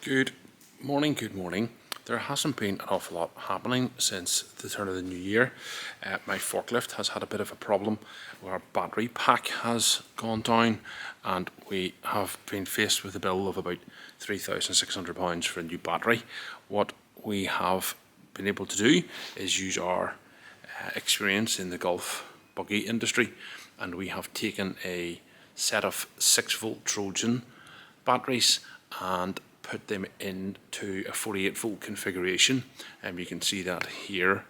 Good morning. There hasn't been an awful lot happening since the turn of the new year. My forklift has had a bit of a problem where our battery pack has gone down, and we have been faced with a bill of about £3,600 for a new battery. What we have been able to do is use our experience in the golf buggy industry, and we have taken a set of 6-volt Trojan batteries and put them into a 48-volt configuration, and you can see that here.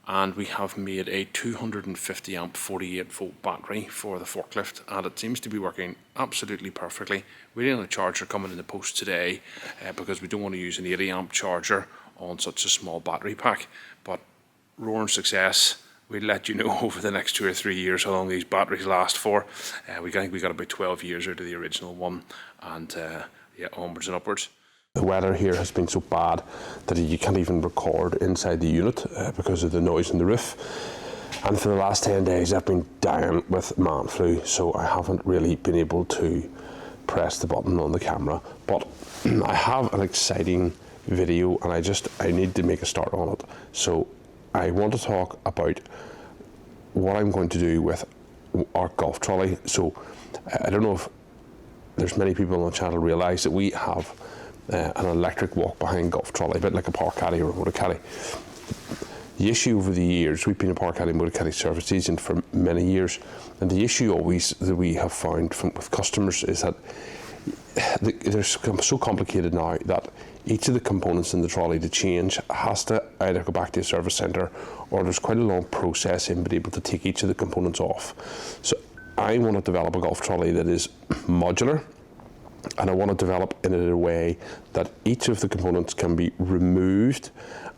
And we have made a 250 amp 48-volt battery for the forklift, and it seems to be working absolutely perfectly. We didn't have a charger coming in the post today because we don't want to use an 80 amp charger on such a small battery pack, but roaring success. We'll let you know over the next 2 or 3 years how long these batteries last for. We think we got about 12 years out of the original one, and onwards and upwards. The weather here has been so bad that you can't even record inside the unit because of the noise in the roof. And for the last 10 days I've been dying with man flu, so I haven't really been able to press the button on the camera. But I have an exciting video, and I need to make a start on it. So I want to talk about what I'm going to do with our golf trolley. So I don't know if there's many people on the channel realise that we have an electric walk-behind golf trolley, a bit like a park caddy or a motor caddy. The issue over the years, we've been a park caddy, motor caddy service agent for many years, and the issue always that we have found with customers is that they're so complicated now that each of the components in the trolley to change has to either go back to a service centre, or there's quite a long process in being able to take each of the components off. So I want to develop a golf trolley that is modular, and I want to develop it in a way that each of the components can be removed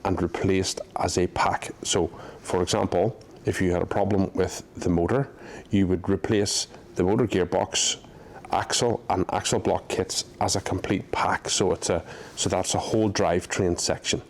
and replaced as a pack. So, for example, if you had a problem with the motor, you would replace the motor gearbox, axle and axle block kits as a complete pack. So that's a whole drivetrain section.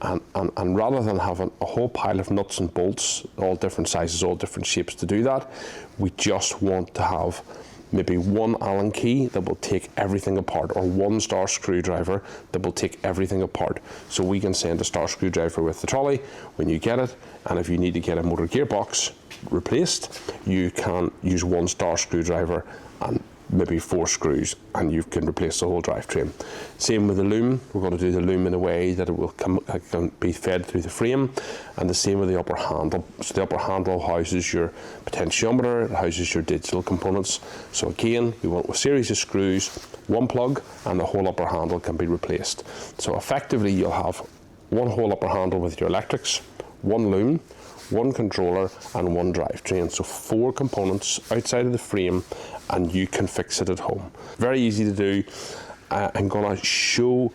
And rather than having a whole pile of nuts and bolts, all different sizes, all different shapes to do that, we just want to have maybe one Allen key that will take everything apart, or one star screwdriver that will take everything apart. So we can send a star screwdriver with the trolley when you get it, and if you need to get a motor gearbox replaced, you can use one star screwdriver and maybe 4 screws, and you can replace the whole drivetrain. Same with the loom. We're going to do the loom in a way that it will can be fed through the frame, and the same with the upper handle. So the upper handle houses your potentiometer, it houses your digital components. So again, we want a series of screws, one plug, and the whole upper handle can be replaced. So effectively you'll have one whole upper handle with your electrics, one loom, one controller and one drivetrain. So 4 components outside of the frame, and you can fix it at home. Very easy to do. I'm going to show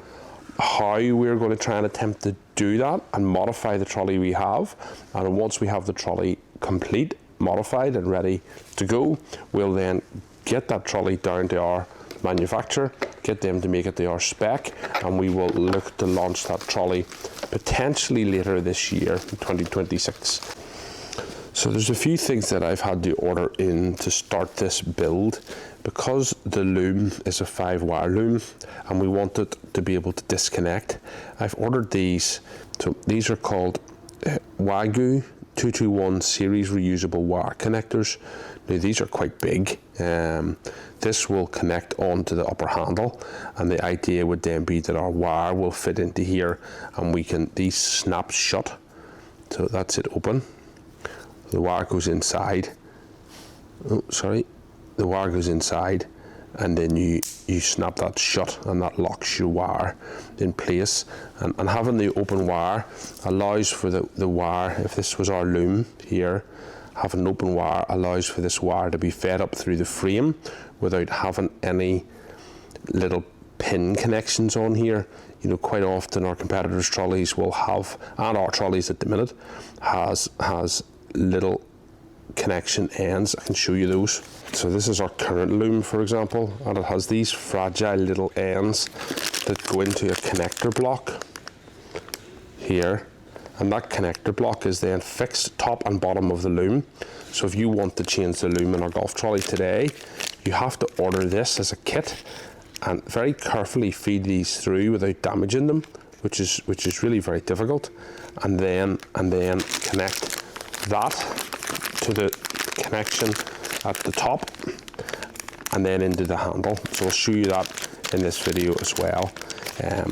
how we're going to try and attempt to do that and modify the trolley we have. And once we have the trolley complete, modified and ready to go, we'll then get that trolley down to our manufacturer, get them to make it to our spec, and we will look to launch that trolley potentially later this year, 2026. So there's a few things that I've had to order in to start this build, because the loom is a 5-wire loom and we want it to be able to disconnect. I've ordered these. So these are called Wagyu 221 series reusable wire connectors. Now these are quite big. This will connect onto the upper handle, and the idea would then be that our wire will fit into here, and these snap shut. So that's it open. The wire goes inside. The wire goes inside, and then you snap that shut, and that locks your wire in place. And having the open wire allows for the wire, if this was our loom here, having an open wire allows for this wire to be fed up through the frame without having any little pin connections on here. You know, quite often our competitors' trolleys will have, and our trolleys at the minute, has little connection ends. I can show you those. So this is our current loom, for example, and it has these fragile little ends that go into a connector block here, and that connector block is then fixed top and bottom of the loom. So if you want to change the loom in our golf trolley today, you have to order this as a kit, and very carefully feed these through without damaging them, which is really very difficult, and then connect that to the connection at the top and then into the handle. So I'll show you that in this video as well. A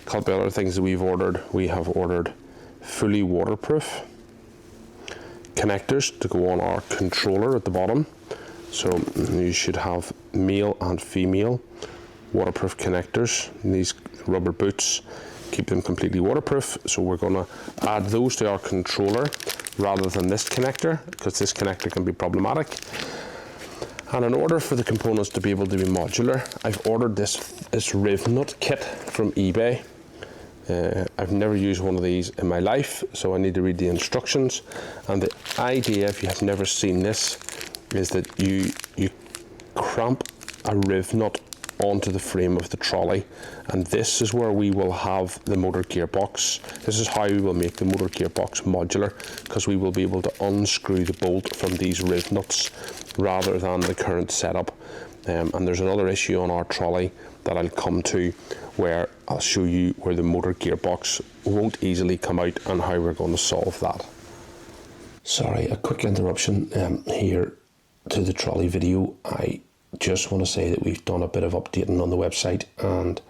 couple of other things that we've ordered. We have ordered fully waterproof connectors to go on our controller at the bottom. So you should have male and female waterproof connectors. These rubber boots keep them completely waterproof, so we're going to add those to our controller rather than this connector, because this connector can be problematic. And in order for the components to be able to be modular, I've ordered this riv nut kit from eBay. I've never used one of these in my life, so I need to read the instructions. And the idea, if you have never seen this, is that you cramp a riv nut onto the frame of the trolley, and this is where we will have the motor gearbox. This is how we will make the motor gearbox modular, because we will be able to unscrew the bolt from these riv nuts rather than the current setup. And there's another issue on our trolley that I'll come to, where I'll show you where the motor gearbox won't easily come out and how we're going to solve that. Sorry, a quick interruption here to the trolley video. I just want to say that we've done a bit of updating on the website, and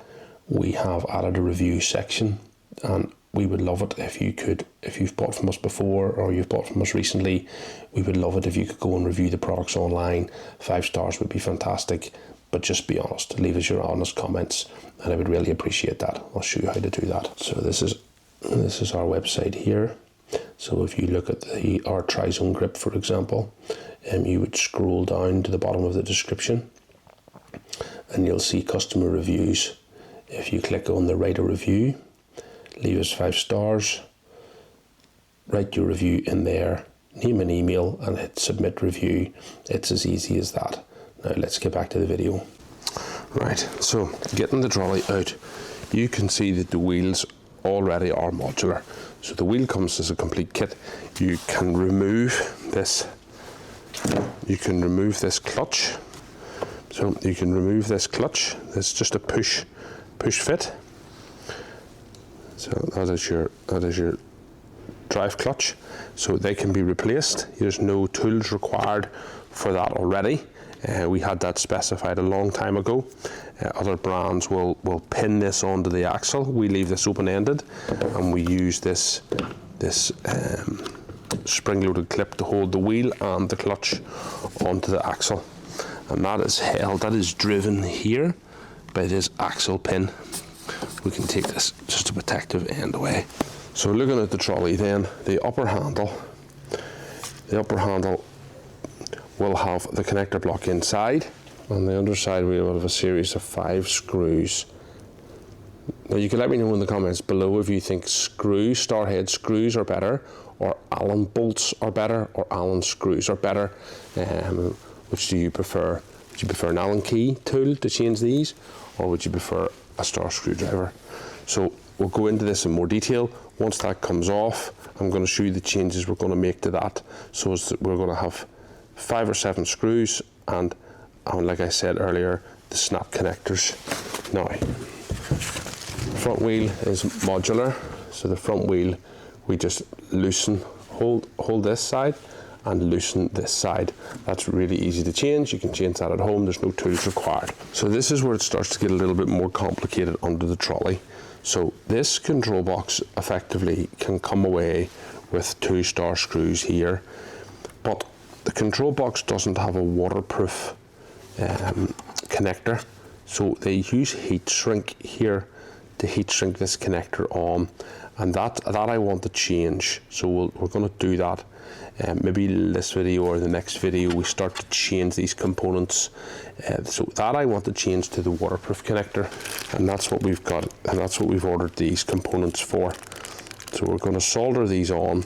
we have added a review section, and we would love it if you could, if you've bought from us before or you've bought from us recently, we would love it if you could go and review the products online. 5 stars would be fantastic, but just be honest, leave us your honest comments, and I would really appreciate that. I'll show you how to do that. So this is our website here. So if you look at our Tri-Zone grip, for example, you would scroll down to the bottom of the description and you'll see customer reviews. If you click on the write a review, leave us 5 stars, write your review in there, name an email and hit submit review. It's as easy as that. Now let's get back to the video. Right, so getting the trolley out, you can see that the wheels already are modular. So the wheel comes as a complete kit. You can remove this. You can remove this clutch. So you can remove this clutch. It's just a push fit. So that is your drive clutch. So they can be replaced. There's no tools required for that already. We had that specified a long time ago. Other brands will pin this onto the axle. We leave this open-ended, and we use this spring-loaded clip to hold the wheel and the clutch onto the axle, and that is driven here by this axle pin. We can take this just a protective end away. So looking at the trolley, then the upper handle will have the connector block inside. On the underside we will have a series of 5 screws. Now you can let me know in the comments below if you think star head screws are better, or Allen bolts are better, or Allen screws are better. Which do you prefer? Would you prefer an Allen key tool to change these, or would you prefer a star screwdriver? So we'll go into this in more detail. Once that comes off, I'm going to show you the changes we're going to make to that. So we're going to have 5 or 7 screws, and like I said earlier, the snap connectors. Now, front wheel is modular, so the front wheel we just loosen, hold this side and loosen this side. That's really easy to change. You can change that at home. There's no tools required. So this is where it starts to get a little bit more complicated under the trolley. So this control box effectively can come away with 2 star screws here, but the control box doesn't have a waterproof connector, so they use heat shrink here to heat shrink this connector on, and that I want to change. So we're going to do that. Maybe this video or the next video we start to change these components. So that I want to change to the waterproof connector, and that's what we've got, and that's what we've ordered these components for. So we're going to solder these on,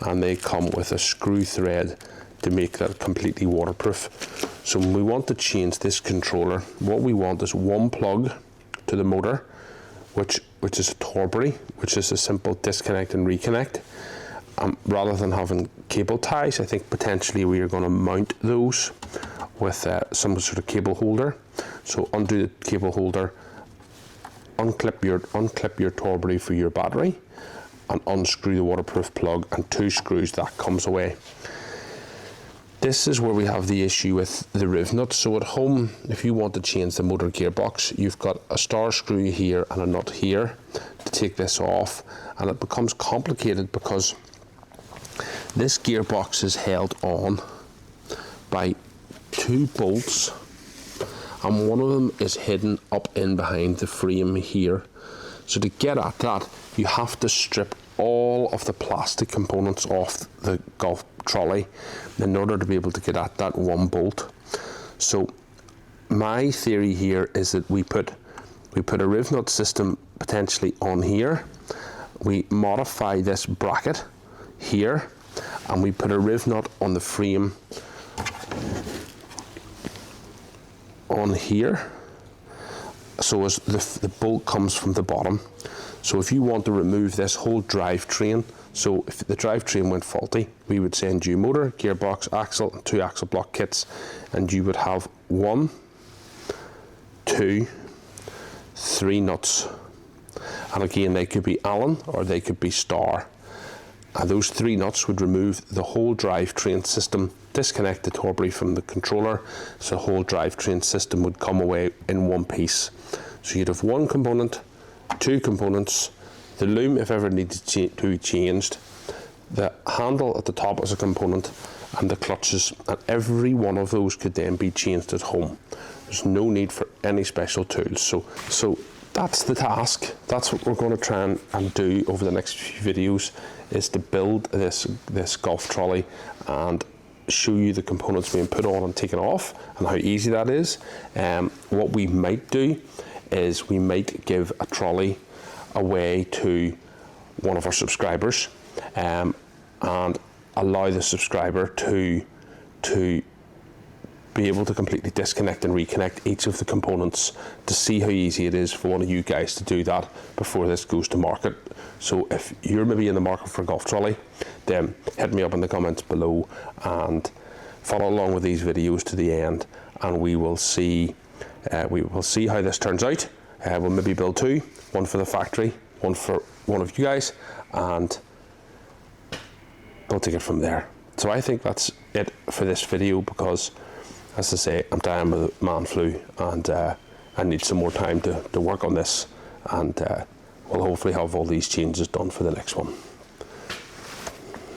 and they come with a screw thread to make that completely waterproof. So when we want to change this controller, what we want is one plug to the motor, which is a Torbury, which is a simple disconnect and reconnect. Rather than having cable ties, I think potentially we are going to mount those with some sort of cable holder. So undo the cable holder, unclip your Trolley for your battery, and unscrew the waterproof plug, and 2 screws, that comes away. This is where we have the issue with the riv nut. So at home, if you want to change the motor gearbox, you've got a star screw here and a nut here to take this off, and it becomes complicated because this gearbox is held on by 2 bolts, and one of them is hidden up in behind the frame here. So to get at that, you have to strip all of the plastic components off the golf trolley in order to be able to get at that 1 bolt. So my theory here is that we put a riv nut system potentially on here, we modify this bracket here, and we put a riv nut on the frame on here, so as the bolt comes from the bottom. So if you want to remove this whole drivetrain, so if the drivetrain went faulty, we would send you motor, gearbox, axle, and 2 axle block kits, and you would have 1, 2, 3 nuts. And again, they could be Allen or they could be Star. And those 3 nuts would remove the whole drivetrain system, disconnect the Trolley from the controller, so the whole drivetrain system would come away in 1 piece. So you'd have 1 component, 2 components, the loom if ever needed to be changed, the handle at the top as a component, and the clutches, and every one of those could then be changed at home. There's no need for any special tools. So that's the task. That's what we're going to try and do over the next few videos, is to build this golf trolley and show you the components being put on and taken off and how easy that is. What we might do is we might give a trolley away to one of our subscribers, and allow the subscriber to be able to completely disconnect and reconnect each of the components, to see how easy it is for one of you guys to do that before this goes to market. So if you're maybe in the market for a golf trolley, then hit me up in the comments below and follow along with these videos to the end, and we will see how this turns out. We'll maybe build 2, one for the factory, one for one of you guys, and we'll take it from there. So I think that's it for this video, because as I say, I'm dying with man flu, and I need some more time to work on this, and we'll hopefully have all these changes done for the next one.